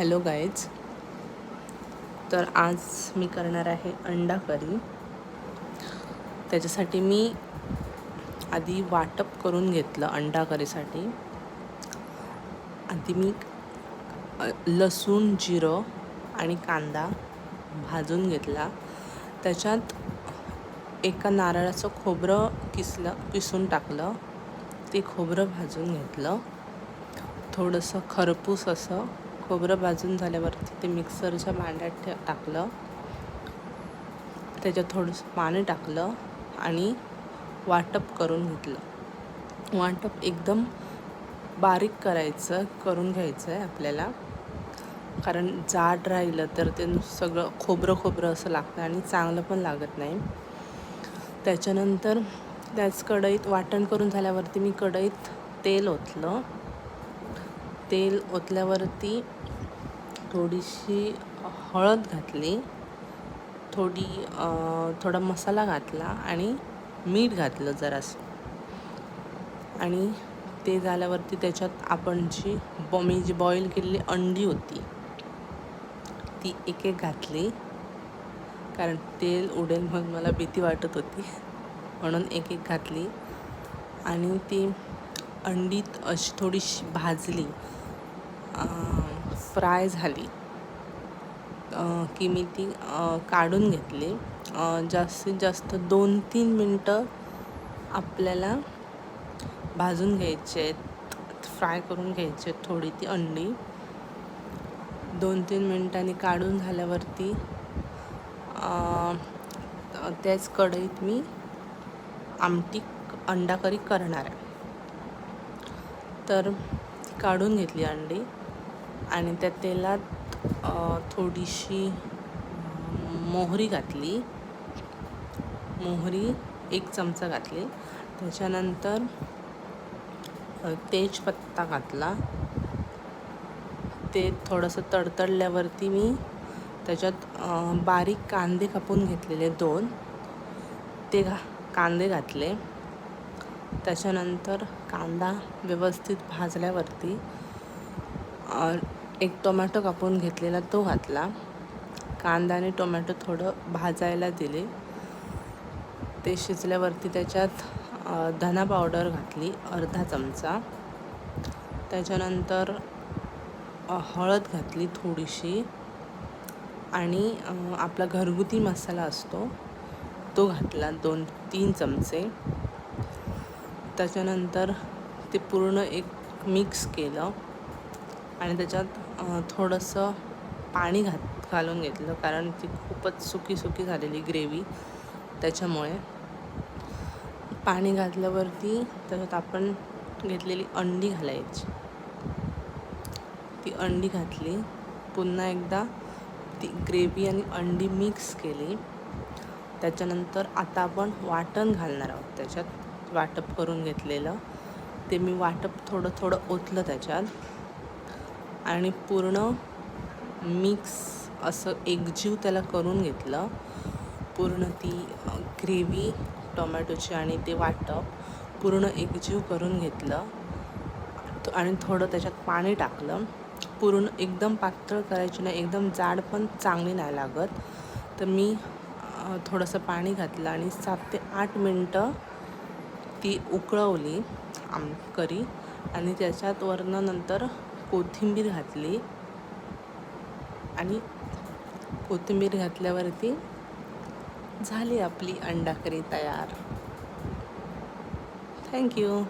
Hello guys. तर आज मी करणार आहे अंडा करी. त्याच्यासाठी मी आधी वाटप करून घेतलं. अंडा करीसाठी आधी मी लसूण, जिरं आणि कांदा भाजून घेतला. त्याच्यात एका नारळाचं खोबरं किसून टाकलं. ते खोबरं भाजून घेतलं. थोडंसं खरपूस असं खोबरं भाजून झाल्यावरती ते मिक्सरच्या भांड्यात टाकलं. त्याच्यात थोडंसं पाणी टाकलं आणि वाटप करून घेतलं. वाटप एकदम बारीक करून घ्यायचं आहे आपल्याला, कारण जाड राहिलं तर ते सगळं खोबरं असं लागतं आणि चांगलं पण लागत नाही. त्याच्यानंतर त्याच कढईत वाटण करून झाल्यावरती मी कढईत तेल ओतलं. तेल ओतल्यावरती थोडीशी हळद घातली, थोडा मसाला घातला आणि मीठ घातलं जरासं. आणि ते झाल्यावरती त्याच्यात आपण मी जी बॉईल केलेली अंडी होती ती एक घातली, कारण तेल उडेल मग मला भीती वाटत होती, म्हणून एक घातली. आणि ती अंडी अशी थोडीशी भाजली, फ्राय झाली की मी ती काढून घेतली. जास्तीत जास्त 2-3 मिनटं आपल्याला भाजून घ्यायचे आहेत, फ्राय करून घ्यायचे आहेत थोडी ती अंडी. 2-3 मिनटांनी काढून झाल्यावरती त्याच कढईत मी अंडा करी करणार आहे. तर ती काढून घेतली अंडी आणि त्या तेलात थोडीशी मोहरी घातली. मोहरी 1 चमचा घातली. त्याच्यानंतर तेजपत्ता घातला. ते थोडंसं तडतडल्यावरती मी त्याच्यात बारीक कांदे कापून घेतलेले 2 ते कांदे घातले. त्याच्यानंतर कांदा व्यवस्थित भाजल्यावरती 1 टोमॅटो कापून घेतलेला तो घातला. कांदा आणि टोमॅटो थोडं भाजायला दिले. ते शिजल्यावरती त्याच्यात धना पावडर घातली 1/2 चमचा. त्याच्यानंतर हळद घातली थोडीशी आणि आपला घरगुती मसाला असतो तो घातला 2-3 चमचे. त्याच्यानंतर ते पूर्ण एक मिक्स केलं आणि त्याच्यात थोडंसं पाणी घालून घेतलं, कारण ती खूपच सुकी झालेली ग्रेव्ही, त्याच्यामुळे पाणी घातल्यावरती त्याच्यात आपण घेतलेली अंडी घालायची. ती अंडी घातली. पुन्हा एकदा ती ग्रेव्ही आणि अंडी मिक्स केली. त्याच्यानंतर आता आपण वाटण घालणार आहोत. त्याच्यात वाटप करून घेतलेलं ते मी वाटप थोडं ओतलं त्याच्यात आणि पूर्ण मिक्स असं एकजीव त्याला करून घेतलं. पूर्ण ती ग्रेव्ही टोमॅटोची आणि ते वाटप पूर्ण एकजीव करून घेतलं आणि थोडं त्याच्यात पाणी टाकलं. पूर्ण एकदम पातळ करायची नाही, एकदम जाड पण चांगली नाही लागत. तर मी थोडंसं पाणी घातलं आणि 7 ते 8 मिनटं ती उकळवली करी आणि त्याच्यात वरनं नंतर कोथिंबीर घातली आणि कोथिंबीर घातल्यावरती झाली आपली अंडा करी तयार. थँक्यू.